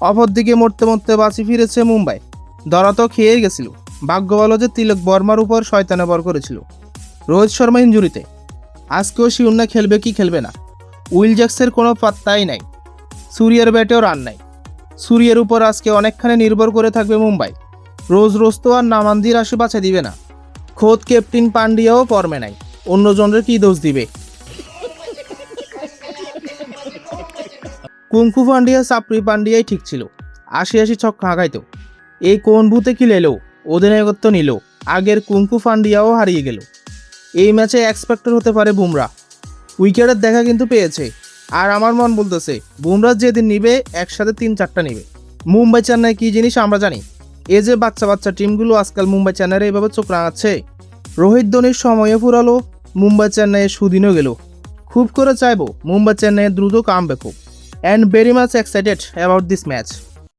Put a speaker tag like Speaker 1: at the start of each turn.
Speaker 1: অপরদিকে মরতে মরতে বাঁচি ফিরেছে মুম্বাই। ধরা তো খেয়ে গেছিল, ভাগ্য ভালো যে তিলক বর্মার উপর শয়তানে বর করেছিল। রোহিত শর্মা ইনজুরিতে, আজকেও শিউন্না খেলবে কি খেলবে না। উইল জ্যাক্সের কোনো পাত্তাই নাই, সুরিয়ার ব্যাটেও রান নাই। সুরিয়ার উপর আজকে অনেকখানি নির্ভর করে থাকবে মুম্বাই। রোজ রোজ তো আর নামান্দির আসে বাঁচা দিবে না। খোদ ক্যাপ্টেন পান্ডিয়াও ফর্মে নাই, অন্যজনের কি দোষ দিবে। কুংফু পান্ডিয়া সাপ্রি পান্ডিয়াই ঠিক ছিল, ৮০ ছক্কা হাঁকাইতো। এই কোন ভূতে কি লেলো, অধিনায়কত্ব নিল, আগের কুংফু পান্ডিয়াও হারিয়ে গেল। এই ম্যাচে এক্সপেক্টর হতে পারে বুমরা। উইকেটের দেখা কিন্তু পেয়েছে, আর আমার মন বলতেছে বুমরা যেদিন নিবে একসাথে ৩-৪টা নিবে। মুম্বাই চেন্নাই কি জিনিস আমরা জানি। এ যে বাচ্চা বাচ্চা টিমগুলো আজকাল মুম্বাই চেন্নাইয়ের এইভাবে চোখ রাঙাচ্ছে। রোহিত ধোনির সময়ও ফুরালো, মুম্বাই চেন্নাইয়ের সুদিনও গেল। খুব করে চাইবো মুম্বাই চেন্নাইয়ের দ্রুত কামব্যাক হোক। And very much excited about this match.